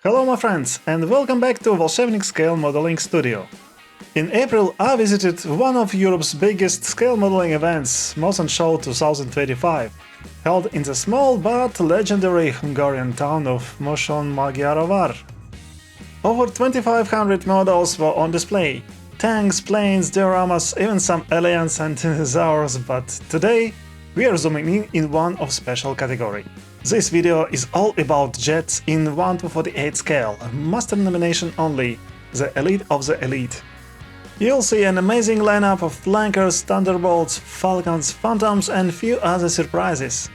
Hello my friends, and welcome back to VelshebNik Scale Modeling Studio. In April I visited one of Europe's biggest scale modeling events, Mosonshow 2025, held in the small but legendary Hungarian town of Moson. Over 2500 models were on display. Tanks, planes, dioramas, even some aliens and dinosaurs, but today we are zooming in one of special category. This video is all about jets in 1:48 scale, master nomination only, the elite of the elite. You'll see an amazing lineup of flankers, Thunderbolts, Falcons, Phantoms and few other surprises.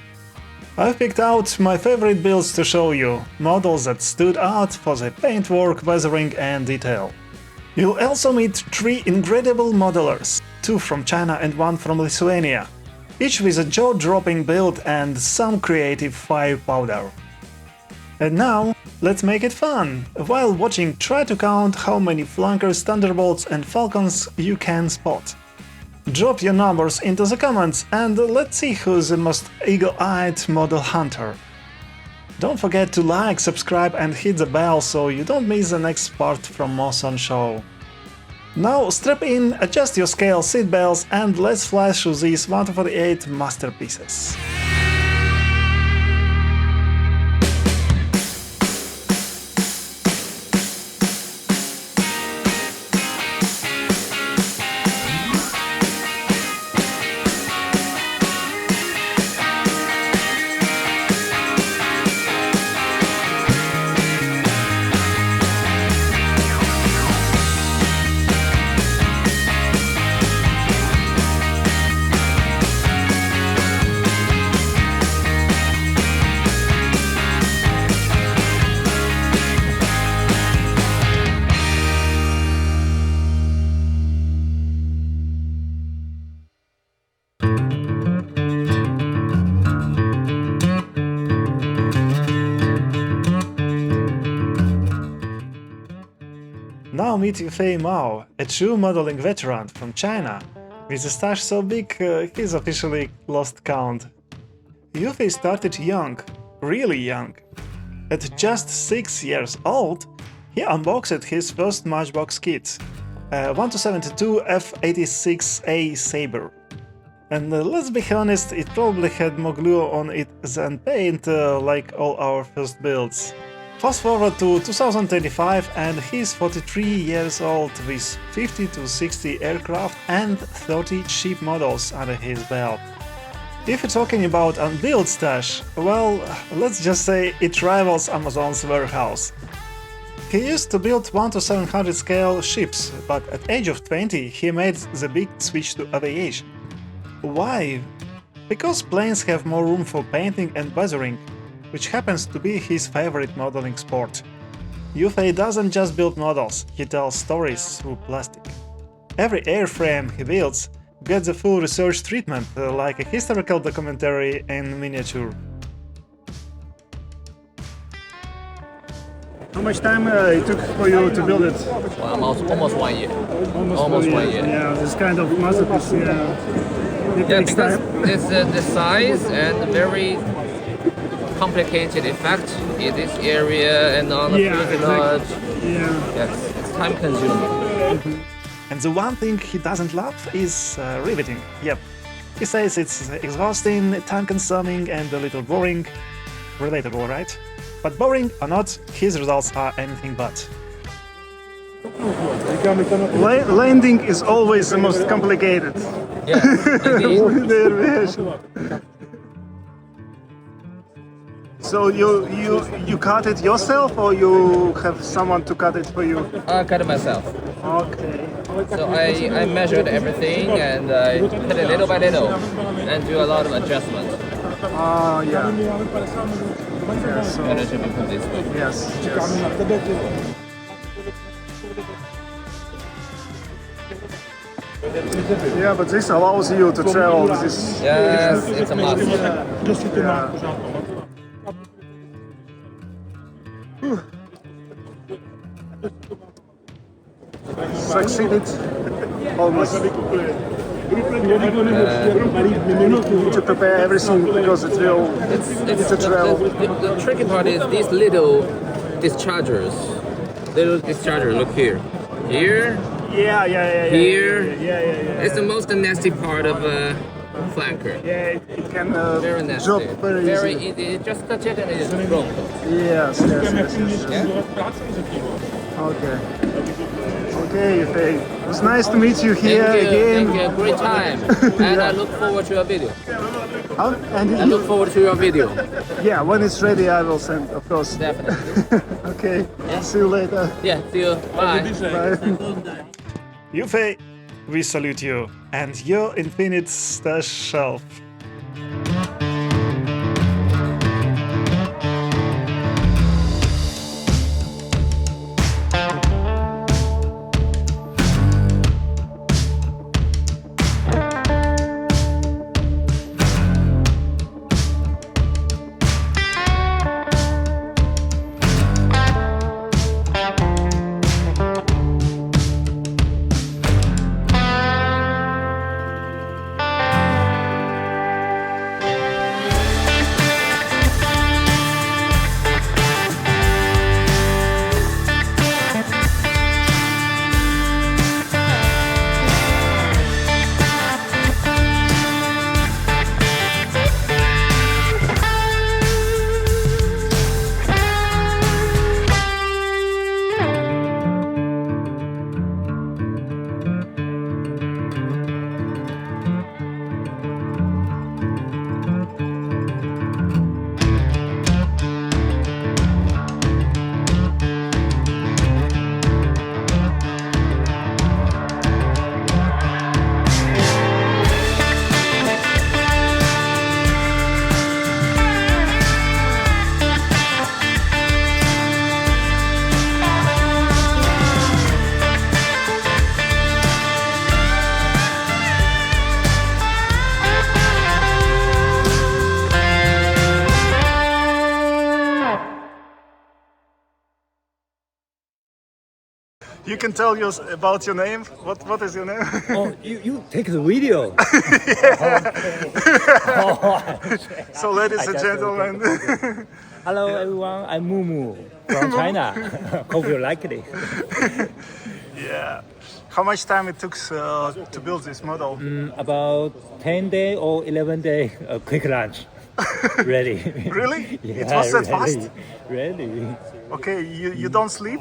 I've picked out my favorite builds to show you, models that stood out for their paintwork, weathering and detail. You'll also meet 3 incredible modelers, 2 from China and 1 from Lithuania, each with a jaw-dropping build and some creative firepower. And now, let's make it fun! While watching, try to count how many flankers, Thunderbolts and Falcons you can spot. Drop your numbers into the comments and let's see who's the most eagle-eyed model hunter. Don't forget to like, subscribe and hit the bell so you don't miss the next part from Mosonshow. Now strap in, adjust your scale, seatbelts and let's fly through these 1:48 masterpieces. Now meet Yufei Mao, a true modeling veteran from China. With a stash so big, he's officially lost count. Yufei started young, really young. At just 6 years old, he unboxed his first Matchbox kit, a 1:72 F86A Sabre. And let's be honest, it probably had more glue on it than paint, like all our first builds. Fast forward to 2025 and he's 43 years old with 50 to 60 aircraft and 30 cheap models under his belt. If you're talking about a build stash, well, let's just say it rivals Amazon's warehouse. He used to build 1:700 scale ships, but at age of 20 he made the big switch to aviation. Why? Because planes have more room for painting and weathering, which happens to be his favorite modeling sport. Yufei doesn't just build models, he tells stories through plastic. Every airframe he builds gets a full research treatment, like a historical documentary in miniature. How much time it took for you to build it? Almost 1 year. Almost one year. Yeah, this kind of masterpiece, Yeah, because it's the size and very complicated effect in this area and on the fuselage. Exactly. Yeah. Yes, it's time consuming. And the one thing he doesn't love is riveting. Yep. He says it's exhausting, time consuming and a little boring. Relatable, right? But boring or not, his results are anything but. Landing is always the most complicated. Yeah, indeed. The aviation. So you cut it yourself or you have someone to cut it for you? I cut it myself. Okay. So I measured everything and I cut it little by little and do a lot of adjustments. Yeah. Yeah, so, And it should be put this way. yes. Yeah, but this allows you to travel with this. Yes, it's a must. Yeah. Succeeded almost. To prepare everything because it's a trail. The tricky part is these little dischargers. Little discharger. Look here. Here. Yeah. Here. Yeah. It's the most nasty part of a flanker. Yeah, it can Very nasty. drop very easy. easy. Just touch it and it's broke. Yes. Okay, Yufei. It was nice to meet you here again. Thank you. Great time. And I look forward to your video. And I look forward to your video. yeah, when it's ready, I will send, of course. Definitely. Okay. See you later. Yeah, see you. Bye. Bye. Yufei, we salute you and your infinite stash shelf. You can tell us about your name. What is your name? Oh, you take the video. So, ladies and gentlemen. Hello everyone, I'm Mumu from China. Hope you like it. Yeah. How much time it took to build this model? About 10 day or 11 day quick lunch. Ready. Really? Yeah, It was that really, fast? Really. Okay, you don't sleep?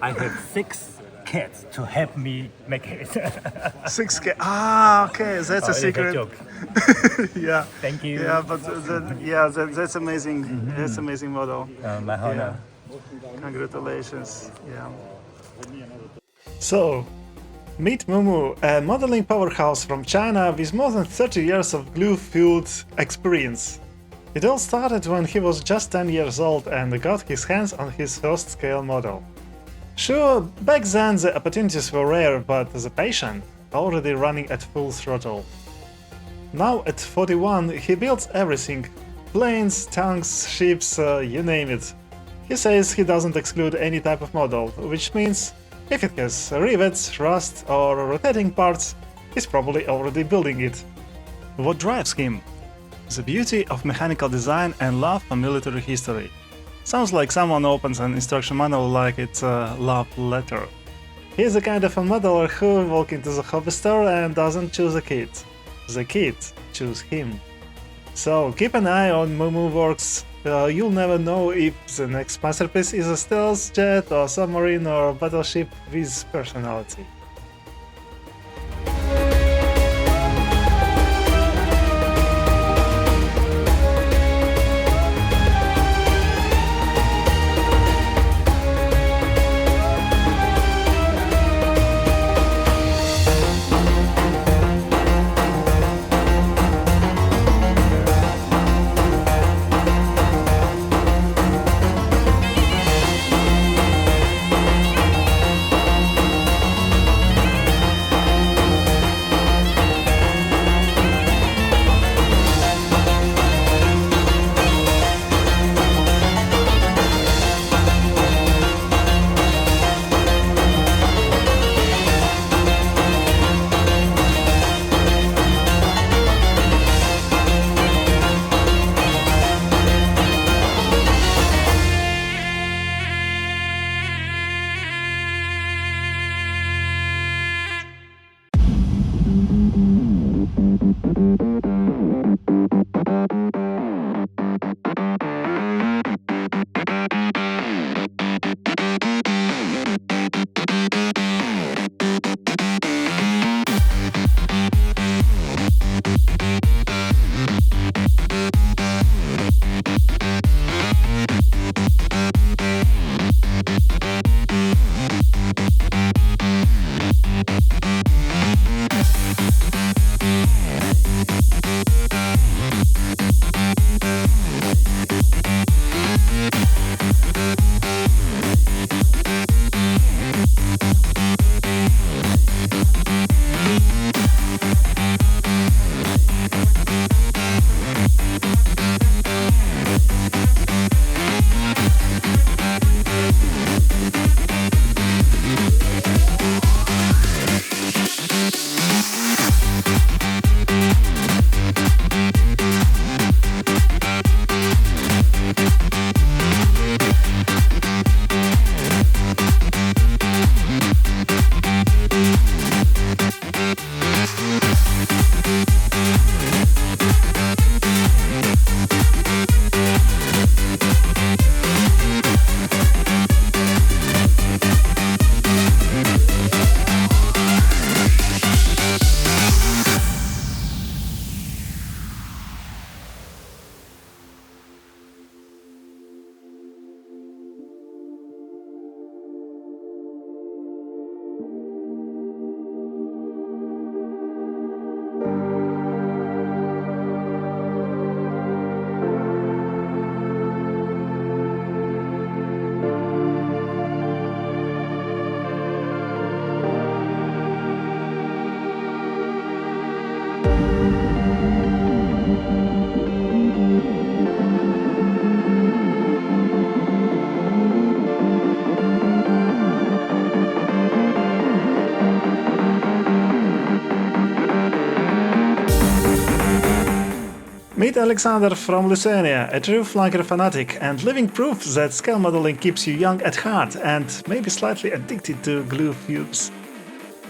I have 6 kids to help me make it. 6K. Ah, okay, that's a secret. Joke. Yeah. Thank you. Yeah, but that's amazing. That's amazing model. My honor. Congratulations. Yeah. So, meet Mumu, a modeling powerhouse from China with more than 30 years of glue-fueled experience. It all started when he was just 10 years old and got his hands on his first scale model. Sure, back then the opportunities were rare, but the passion already running at full throttle. Now at 41 he builds everything: planes, tanks, ships, you name it. He says he doesn't exclude any type of model, which means if it has rivets, rust or rotating parts, he's probably already building it. What drives him? The beauty of mechanical design and love for military history. Sounds like someone opens an instruction manual like it's a love letter. He's the kind of a modeler who walks into the hobby store and doesn't choose a kit. The kit chooses him. So keep an eye on Mumu Works. You'll never know if the next masterpiece is a stealth jet or submarine or battleship with personality. Meet Alexander from Lithuania, a true flanker fanatic and living proof that scale modeling keeps you young at heart and maybe slightly addicted to glue fumes.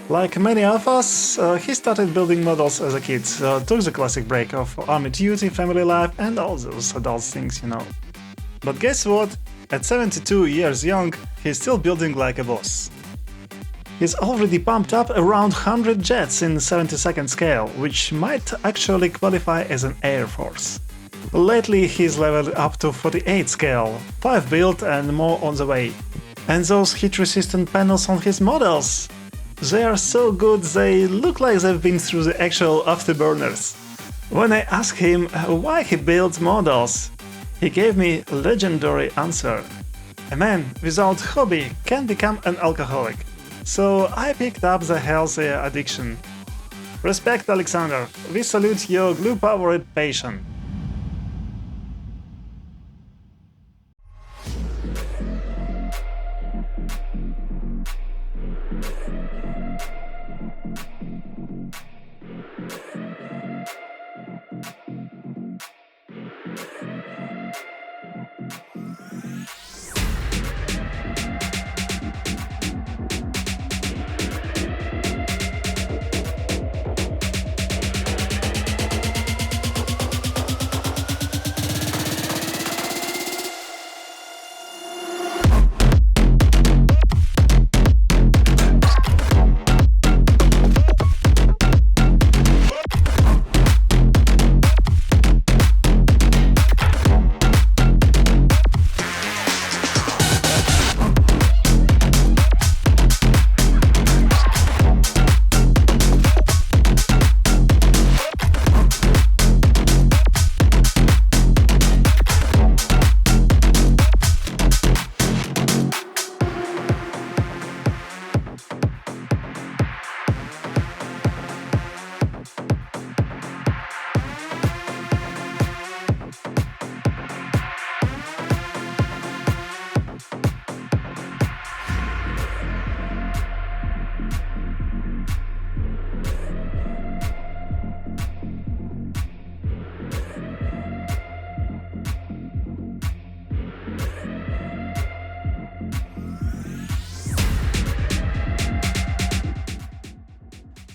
Like many of us, he started building models as a kid, took the classic break of army duty, family life and all those adult things, you know. But guess what? At 72 years young, he's still building like a boss. He's already pumped up around 100 jets in 70-second scale, which might actually qualify as an Air Force. Lately he's leveled up to 48 scale, 5 built and more on the way. And those heat-resistant panels on his models! They are so good they look like they've been through the actual afterburners. When I asked him why he builds models, he gave me a legendary answer. A man without hobby can become an alcoholic. So I picked up the healthier addiction. Respect, Alexander. We salute your glue-powered passion.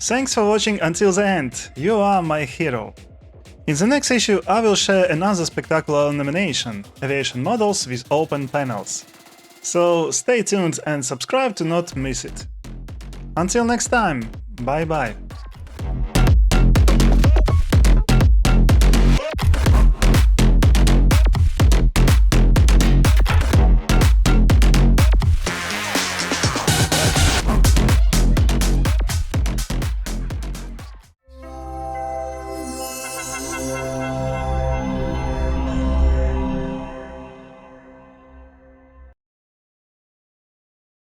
Thanks for watching until the end, you are my hero. In the next issue, I will share another spectacular nomination, aviation models with open panels. So stay tuned and subscribe to not miss it. Until next time, bye bye.